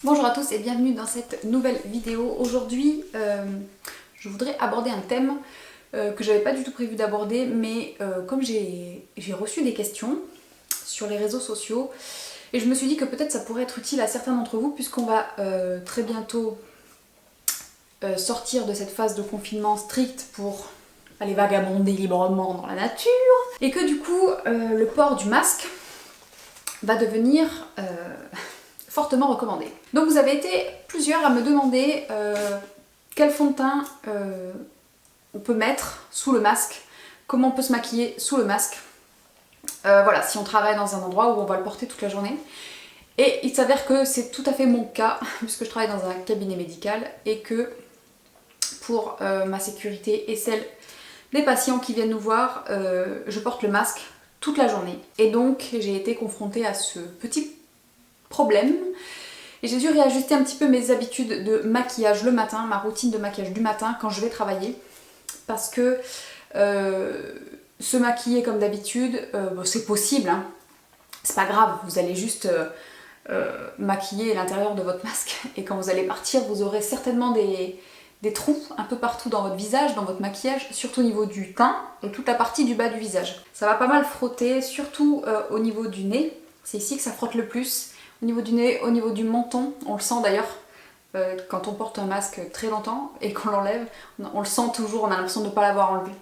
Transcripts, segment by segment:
Bonjour à tous et bienvenue dans cette nouvelle vidéo. Aujourd'hui, je voudrais aborder un thème que j'avais pas du tout prévu d'aborder, mais comme j'ai reçu des questions sur les réseaux sociaux, et je me suis dit que peut-être ça pourrait être utile à certains d'entre vous, puisqu'on va très bientôt sortir de cette phase de confinement strict pour aller vagabonder librement dans la nature, et que du coup, le port du masque va devenir fortement recommandé. Donc vous avez été plusieurs à me demander quel fond de teint on peut mettre sous le masque, comment on peut se maquiller sous le masque, voilà, si on travaille dans un endroit où on va le porter toute la journée. Et il s'avère que c'est tout à fait mon cas, puisque je travaille dans un cabinet médical et que pour ma sécurité et celle des patients qui viennent nous voir, je porte le masque toute la journée. Et donc j'ai été confrontée à ce petit problème et j'ai dû réajuster un petit peu mes habitudes de maquillage le matin, ma routine de maquillage du matin quand je vais travailler, parce que se maquiller comme d'habitude, bon, c'est possible, hein. C'est pas grave, vous allez juste maquiller l'intérieur de votre masque et quand vous allez partir vous aurez certainement des trous un peu partout dans votre visage, dans votre maquillage, surtout au niveau du teint et toute la partie du bas du visage. Ça va pas mal frotter, surtout au niveau du nez, c'est ici que ça frotte le plus. Au niveau du nez, au niveau du menton, on le sent d'ailleurs quand on porte un masque très longtemps et qu'on l'enlève, on le sent toujours, on a l'impression de ne pas l'avoir enlevé.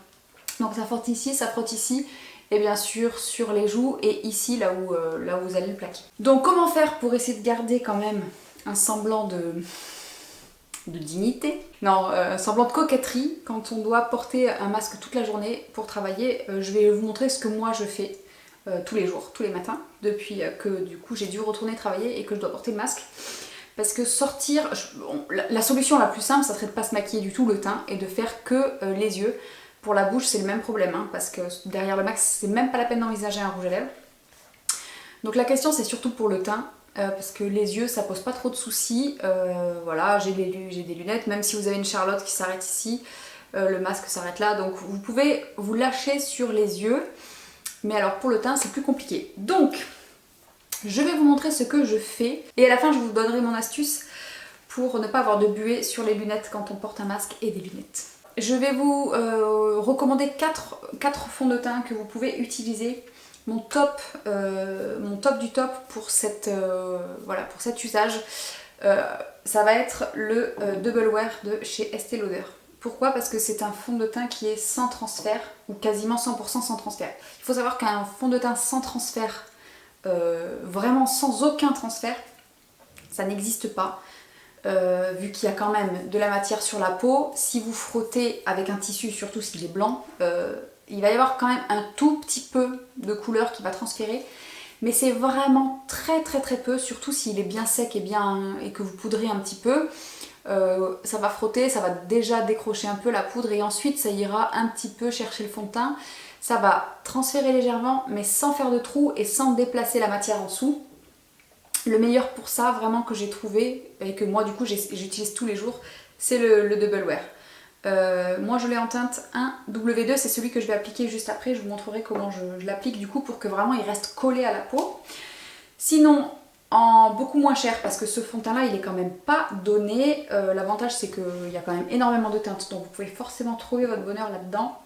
Donc ça frotte ici, et bien sûr sur les joues et ici là où vous allez le plaquer. Donc comment faire pour essayer de garder quand même un semblant de dignité, non, un semblant de coquetterie quand on doit porter un masque toute la journée pour travailler. Je vais vous montrer ce que moi je fais tous les jours, tous les matins, depuis que du coup j'ai dû retourner travailler et que je dois porter le masque. Parce que sortir, la solution la plus simple, ça serait de pas se maquiller du tout le teint et de faire que les yeux. Pour la bouche, c'est le même problème, hein, parce que derrière le masque, c'est même pas la peine d'envisager un rouge à lèvres. Donc la question, c'est surtout pour le teint, parce que les yeux, ça pose pas trop de soucis. Voilà, j'ai des lunettes, même si vous avez une Charlotte qui s'arrête ici, le masque s'arrête là, donc vous pouvez vous lâcher sur les yeux. Mais alors pour le teint c'est plus compliqué. Donc je vais vous montrer ce que je fais et à la fin je vous donnerai mon astuce pour ne pas avoir de buée sur les lunettes quand on porte un masque et des lunettes. Je vais vous recommander 4 fonds de teint que vous pouvez utiliser. Mon top du top pour, voilà, pour cet usage, ça va être le Double Wear de chez Estée Lauder. Pourquoi? Parce que c'est un fond de teint qui est sans transfert, ou quasiment 100% sans transfert. Il faut savoir qu'un fond de teint sans transfert, vraiment sans aucun transfert, ça n'existe pas. Vu qu'il y a quand même de la matière sur la peau, si vous frottez avec un tissu, surtout s'il est blanc, il va y avoir quand même un tout petit peu de couleur qui va transférer. Mais c'est vraiment très peu, surtout s'il est bien sec et que vous poudrez un petit peu. Ça va frotter, ça va déjà décrocher un peu la poudre et ensuite ça ira un petit peu chercher le fond de teint. Ça va transférer légèrement mais sans faire de trou et sans déplacer la matière en dessous. Le meilleur pour ça vraiment que j'ai trouvé et que moi du coup j'utilise tous les jours, c'est le Double Wear. Moi je l'ai en teinte 1 W2, c'est celui que je vais appliquer juste après, je vous montrerai comment je l'applique du coup pour que vraiment il reste collé à la peau. Sinon, en beaucoup moins cher, parce que ce fond de teint là il est quand même pas donné. L'avantage c'est qu'il y a quand même énormément de teintes, donc vous pouvez forcément trouver votre bonheur là-dedans.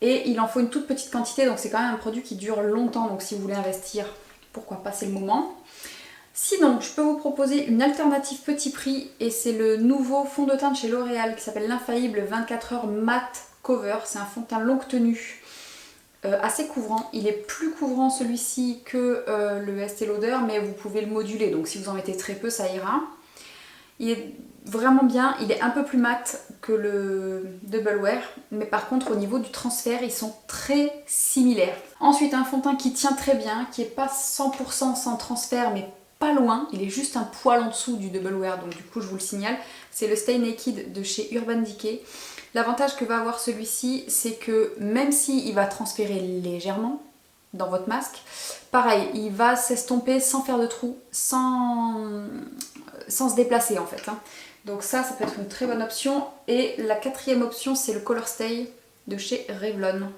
Et il en faut une toute petite quantité, donc c'est quand même un produit qui dure longtemps, donc si vous voulez investir, pourquoi pas, c'est le moment. Sinon, je peux vous proposer une alternative petit prix, et c'est le nouveau fond de teint de chez L'Oréal qui s'appelle l'Infaillible 24 heures Matte Cover. C'est un fond de teint longue tenue. Assez couvrant, il est plus couvrant celui-ci que le Estée Lauder, mais vous pouvez le moduler, donc si vous en mettez très peu ça ira. Il est vraiment bien, il est un peu plus mat que le Double Wear, mais par contre au niveau du transfert ils sont très similaires. Ensuite un fond de teint qui tient très bien, qui est pas 100% sans transfert mais pas loin, il est juste un poil en dessous du Double Wear, donc du coup je vous le signale, c'est le Stay Naked de chez Urban Decay. L'avantage que va avoir celui-ci, c'est que même s'il va transférer légèrement dans votre masque, pareil, il va s'estomper sans faire de trou, sans se déplacer en fait. Donc ça peut être une très bonne option. Et la 4e option, c'est le Color Stay de chez Revlon.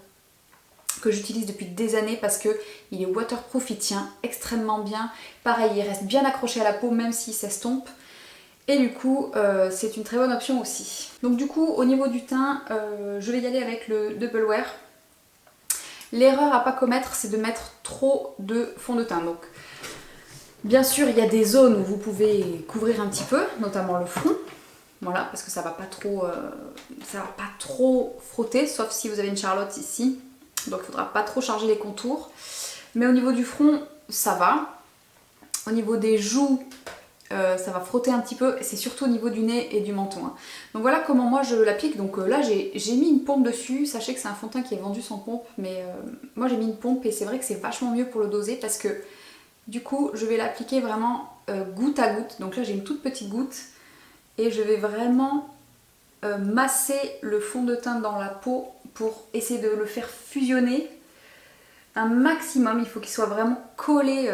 que j'utilise depuis des années parce que il est waterproof, il tient extrêmement bien. Pareil, il reste bien accroché à la peau même s'il s'estompe. Et du coup, c'est une très bonne option aussi. Donc du coup, au niveau du teint, je vais y aller avec le Double Wear. L'erreur à pas commettre, c'est de mettre trop de fond de teint. Donc, bien sûr, il y a des zones où vous pouvez couvrir un petit peu, notamment le front. Voilà, parce que ça va pas trop frotter, sauf si vous avez une Charlotte ici. Donc il faudra pas trop charger les contours. Mais au niveau du front, ça va. Au niveau des joues, ça va frotter un petit peu. C'est surtout au niveau du nez et du menton. Hein. Donc voilà comment moi je l'applique. Donc là j'ai mis une pompe dessus. Sachez que c'est un fond de teint qui est vendu sans pompe. Mais moi j'ai mis une pompe et c'est vrai que c'est vachement mieux pour le doser. Parce que du coup je vais l'appliquer vraiment goutte à goutte. Donc là j'ai une toute petite goutte. Et je vais vraiment masser le fond de teint dans la peau pour essayer de le faire fusionner un maximum. Il faut qu'il soit vraiment collé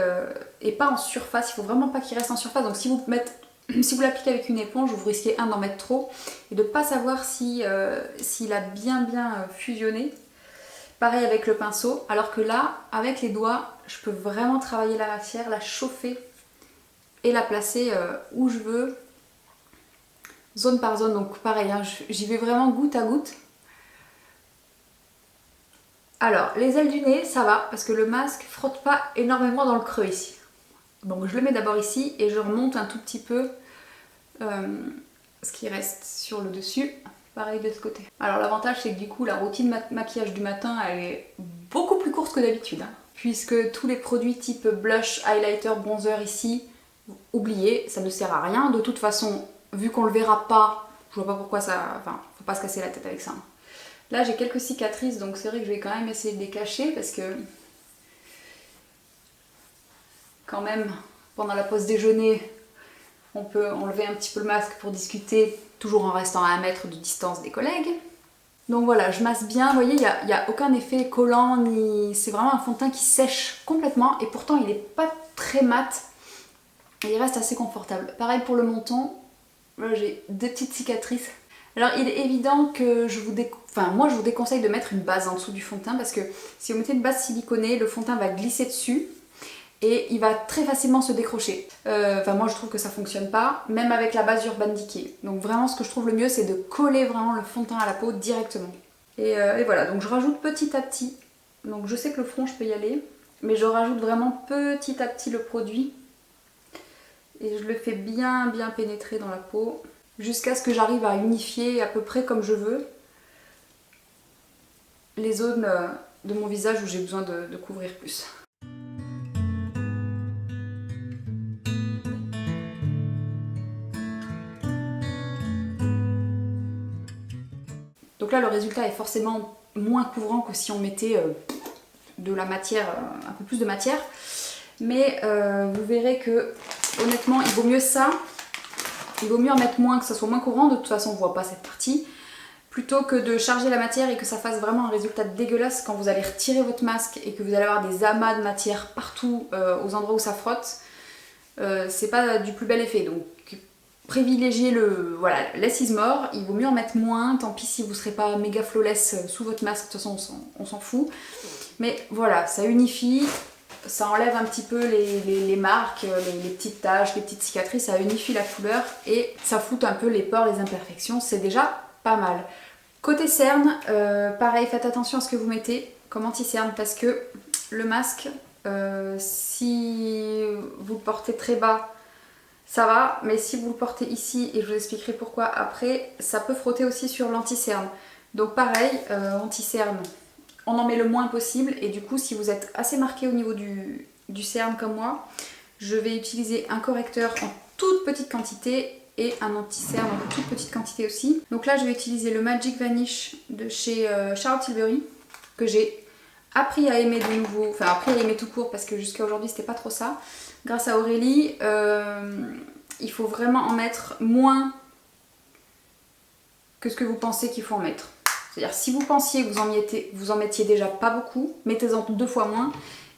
et pas en surface. Il faut vraiment pas qu'il reste en surface. Donc si vous l'appliquez avec une éponge, vous risquez d'en mettre trop et de ne pas savoir s'il a bien fusionné. Pareil avec le pinceau. Alors que là, avec les doigts, je peux vraiment travailler la matière, la chauffer et la placer où je veux. Zone par zone, donc pareil, hein, j'y vais vraiment goutte à goutte. Alors, les ailes du nez, ça va, parce que le masque frotte pas énormément dans le creux ici. Donc je le mets d'abord ici et je remonte un tout petit peu ce qui reste sur le dessus. Pareil de ce côté. Alors l'avantage c'est que du coup la routine maquillage du matin elle est beaucoup plus courte que d'habitude. Hein, puisque tous les produits type blush, highlighter, bronzer ici, oubliez, ça ne sert à rien. De toute façon, vu qu'on le verra pas, je vois pas pourquoi ça... Enfin, faut pas se casser la tête avec ça. Là j'ai quelques cicatrices donc c'est vrai que je vais quand même essayer de les cacher parce que quand même pendant la pause déjeuner on peut enlever un petit peu le masque pour discuter toujours en restant à 1 mètre de distance des collègues. Donc voilà, je masse bien, vous voyez il n'y a aucun effet collant ni... c'est vraiment un fond de teint qui sèche complètement et pourtant il n'est pas très mat et il reste assez confortable. Pareil pour le menton, là j'ai 2 petites cicatrices. Alors il est évident que moi je vous déconseille de mettre une base en dessous du fond de teint parce que si vous mettez une base siliconée, le fond de teint va glisser dessus et il va très facilement se décrocher. Moi je trouve que ça fonctionne pas, même avec la base Urban Decay. Donc vraiment ce que je trouve le mieux c'est de coller vraiment le fond de teint à la peau directement. Et voilà, donc je rajoute petit à petit. Donc je sais que le front je peux y aller, mais je rajoute vraiment petit à petit le produit. Et je le fais bien pénétrer dans la peau. Jusqu'à ce que j'arrive à unifier à peu près comme je veux les zones de mon visage où j'ai besoin de couvrir plus. Donc là le résultat est forcément moins couvrant que si on mettait de la matière, un peu plus de matière. Mais vous verrez que honnêtement il vaut mieux ça. Il vaut mieux en mettre moins, que ça soit moins couvrant, de toute façon on ne voit pas cette partie, plutôt que de charger la matière et que ça fasse vraiment un résultat dégueulasse quand vous allez retirer votre masque et que vous allez avoir des amas de matière partout aux endroits où ça frotte. C'est pas du plus bel effet, donc privilégiez voilà, less is more, il vaut mieux en mettre moins, tant pis si vous ne serez pas méga flawless sous votre masque, de toute façon on s'en fout. Mais voilà, ça unifie. Ça enlève un petit peu les marques, les petites taches, les petites cicatrices, ça unifie la couleur et ça floute un peu les pores, les imperfections, c'est déjà pas mal. Côté cerne, pareil, faites attention à ce que vous mettez comme anti-cerne parce que le masque, si vous le portez très bas, ça va, mais si vous le portez ici, et je vous expliquerai pourquoi après, ça peut frotter aussi sur l'anti-cerne. Donc pareil, anti-cerne, on en met le moins possible et du coup si vous êtes assez marqué au niveau du cerne comme moi, je vais utiliser un correcteur en toute petite quantité et un anti-cerne en toute petite quantité aussi. Donc là je vais utiliser le Magic Vanish de chez Charlotte Tilbury que j'ai appris à aimer de nouveau, enfin appris à aimer tout court parce que jusqu'à aujourd'hui c'était pas trop ça. Grâce à Aurélie, il faut vraiment en mettre moins que ce que vous pensez qu'il faut en mettre. C'est-à-dire si vous pensiez que vous en mettiez déjà pas beaucoup, mettez-en 2 fois moins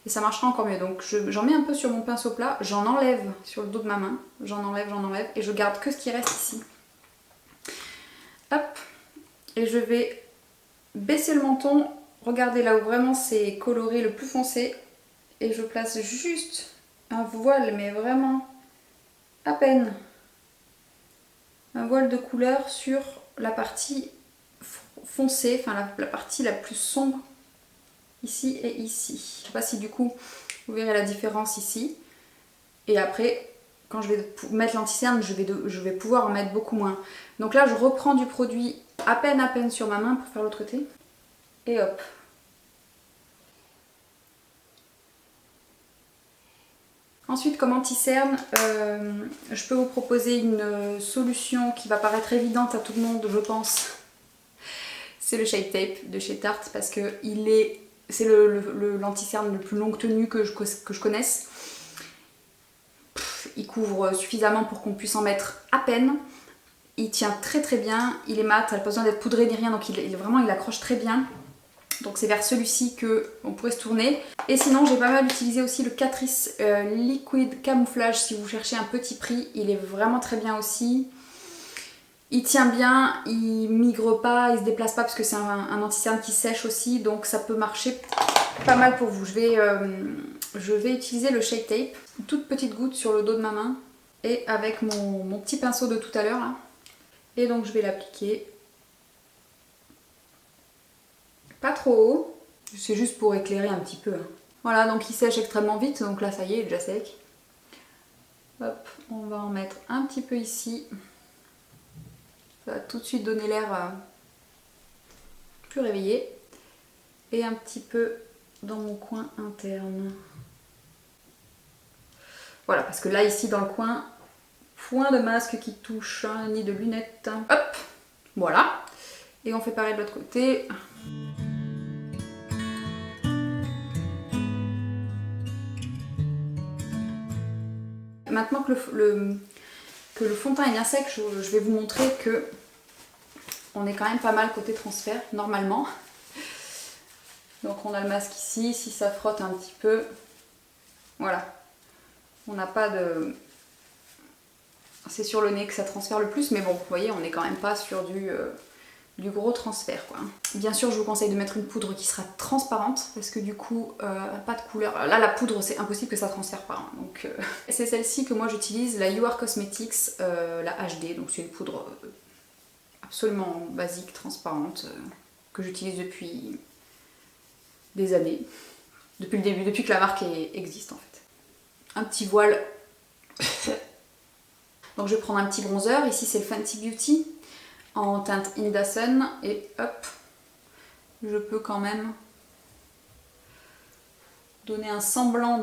et ça marchera encore mieux. Donc j'en mets un peu sur mon pinceau plat, j'en enlève sur le dos de ma main, j'en enlève et je garde que ce qui reste ici. Hop, et je vais baisser le menton regardez là où vraiment c'est coloré le plus foncé. Et je place juste un voile, mais vraiment à peine. Un voile de couleur sur la partie foncée, enfin la partie la plus sombre. Ici et ici. Je sais pas si du coup vous verrez la différence ici. Et après, quand je vais mettre l'anti-cerne, je vais pouvoir en mettre beaucoup moins. Donc là, je reprends du produit à peine sur ma main pour faire l'autre côté. Et hop. Ensuite, comme anti-cerne, je peux vous proposer une solution qui va paraître évidente à tout le monde, je pense. C'est le Shape Tape de chez Tarte parce que c'est l'anti-cerne le plus longue tenue que je connaisse. Il couvre suffisamment pour qu'on puisse en mettre à peine. Il tient très bien, il est mat, il n'a pas besoin d'être poudré ni rien, donc il accroche très bien. Donc c'est vers celui-ci qu'on pourrait se tourner. Et sinon j'ai pas mal utilisé aussi le Catrice Liquid Camouflage si vous cherchez un petit prix. Il est vraiment très bien aussi. Il tient bien, il migre pas, il se déplace pas parce que c'est un anti-cerne qui sèche aussi. Donc ça peut marcher pas mal pour vous. Je vais utiliser le Shape Tape. Une toute petite goutte sur le dos de ma main. Et avec mon petit pinceau de tout à l'heure là. Et donc je vais l'appliquer. Pas trop haut, c'est juste pour éclairer un petit peu. Voilà, donc il sèche extrêmement vite, donc là ça y est, il est déjà sec. Hop, on va en mettre un petit peu ici. Ça va tout de suite donner l'air plus réveillé. Et un petit peu dans mon coin interne. Voilà, parce que là ici dans le coin, point de masque qui touche, hein, ni de lunettes. Hop, voilà. Et on fait pareil de l'autre côté. Maintenant que le fond de teint est bien sec, je vais vous montrer que on est quand même pas mal côté transfert, normalement. Donc on a le masque ici, si ça frotte un petit peu, voilà. On n'a pas de... C'est sur le nez que ça transfère le plus, mais bon, vous voyez, on n'est quand même pas sur du gros transfert, quoi. Bien sûr, je vous conseille de mettre une poudre qui sera transparente, parce que du coup, pas de couleur. Là, la poudre, c'est impossible que ça transfère pas. Hein, donc, c'est celle-ci que moi j'utilise, la You Are Cosmetics, la HD. Donc c'est une poudre absolument basique, transparente, que j'utilise depuis des années. Depuis le début, depuis que la marque existe en fait. Un petit voile. Donc je vais prendre un petit bronzer. Ici c'est le Fenty Beauty en teinte Indacen et hop, je peux quand même donner un semblant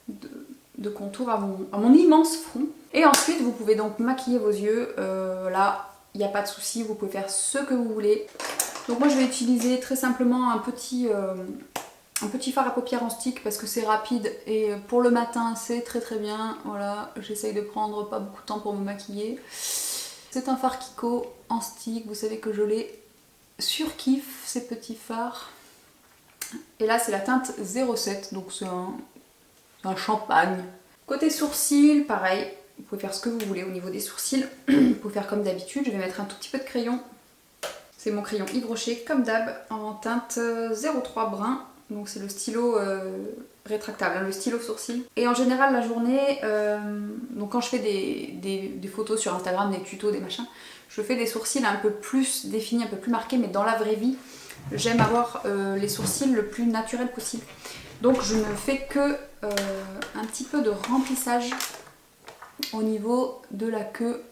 de contour à mon immense front. Et ensuite vous pouvez donc maquiller vos yeux. Là il n'y a pas de souci, vous pouvez faire ce que vous voulez. Donc moi je vais utiliser très simplement un petit fard à paupières en stick parce que c'est rapide et pour le matin c'est très bien. Voilà, j'essaye de prendre pas beaucoup de temps pour me maquiller. C'est un fard Kiko en stick, vous savez que je les surkiffe ces petits fards. Et là c'est la teinte 07, donc c'est un champagne. Côté sourcils, pareil, vous pouvez faire ce que vous voulez au niveau des sourcils. Vous pouvez faire comme d'habitude, je vais mettre un tout petit peu de crayon. C'est mon crayon Yves Rocher, comme d'hab, en teinte 03 brun. Donc c'est le stylo rétractable, hein, le stylo sourcil. Et en général la journée, donc quand je fais des photos sur Instagram, des tutos, des machins, je fais des sourcils un peu plus définis, un peu plus marqués, mais dans la vraie vie, j'aime avoir les sourcils le plus naturel possible. Donc je ne fais que un petit peu de remplissage au niveau de la queue,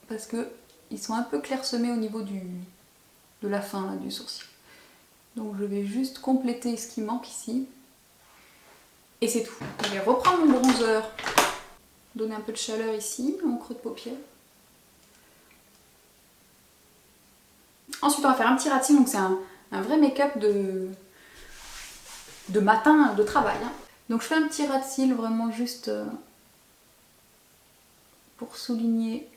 parce que ils sont un peu clairsemés au niveau de la fin là, du sourcil. Donc je vais juste compléter ce qui manque ici. Et c'est tout. Je vais reprendre mon bronzer, donner un peu de chaleur ici, mon creux de paupière. Ensuite on va faire un petit rat de cils, donc c'est un vrai make-up de matin de travail. Hein. Donc je fais un petit rat de cils vraiment juste pour souligner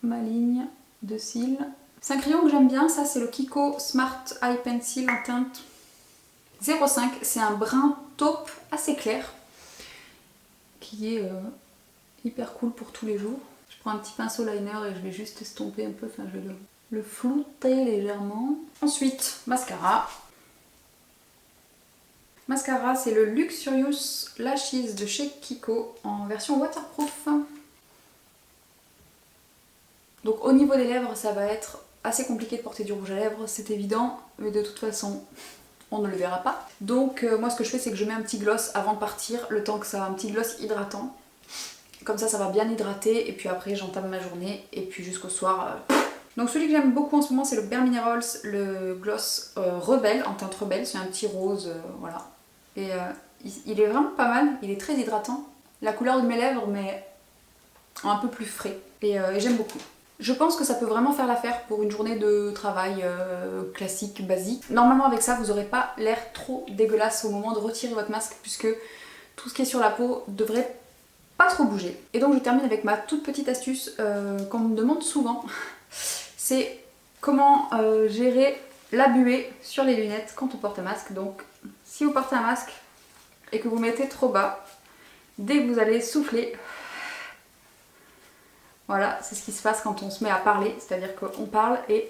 ma ligne de cils. C'est un crayon que j'aime bien, ça c'est le Kiko Smart Eye Pencil en teinte 05. C'est un brun taupe assez clair qui est hyper cool pour tous les jours. Je prends un petit pinceau liner et je vais juste estomper un peu, enfin je vais le flouter légèrement. Ensuite, mascara. Mascara, c'est le Luxurious Lashes de chez Kiko en version waterproof. Donc au niveau des lèvres, ça va être assez compliqué de porter du rouge à lèvres, c'est évident, mais de toute façon, on ne le verra pas. Donc moi ce que je fais, c'est que je mets un petit gloss avant de partir, le temps que ça a un petit gloss hydratant. Comme ça va bien hydrater, et puis après j'entame ma journée, et puis jusqu'au soir... Donc celui que j'aime beaucoup en ce moment, c'est le Bare Minerals, le gloss Rebelle, en teinte rebelle, c'est un petit rose, voilà. Et il est vraiment pas mal, il est très hydratant. La couleur de mes lèvres, mais un peu plus frais, et j'aime beaucoup. Je pense que ça peut vraiment faire l'affaire pour une journée de travail classique, basique. Normalement avec ça, vous n'aurez pas l'air trop dégueulasse au moment de retirer votre masque, puisque tout ce qui est sur la peau devrait pas trop bouger. Et donc je termine avec ma toute petite astuce qu'on me demande souvent. C'est comment gérer la buée sur les lunettes quand on porte un masque. Donc si vous portez un masque et que vous mettez trop bas, dès que vous allez souffler, voilà, c'est ce qui se passe quand on se met à parler, c'est-à-dire qu'on parle et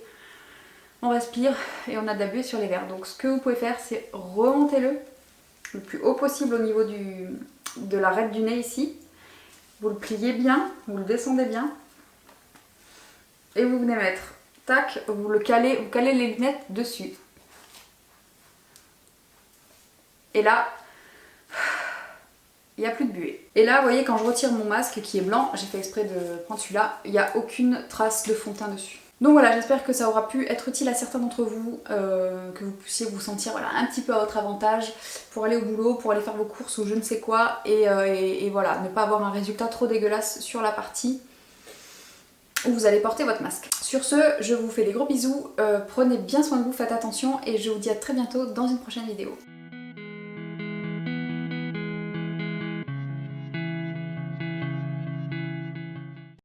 on respire et on a de la buée sur les verres. Donc ce que vous pouvez faire, c'est remonter le plus haut possible au niveau de l'arête du nez ici. Vous le pliez bien, vous le descendez bien et vous venez mettre, tac, vous calez les lunettes dessus. Et là, il n'y a plus de buée. Et là, vous voyez, quand je retire mon masque qui est blanc, j'ai fait exprès de prendre celui-là, il n'y a aucune trace de fond de teint dessus. Donc voilà, j'espère que ça aura pu être utile à certains d'entre vous, que vous puissiez vous sentir voilà, un petit peu à votre avantage pour aller au boulot, pour aller faire vos courses ou je ne sais quoi, et voilà, ne pas avoir un résultat trop dégueulasse sur la partie où vous allez porter votre masque. Sur ce, je vous fais des gros bisous, prenez bien soin de vous, faites attention et je vous dis à très bientôt dans une prochaine vidéo.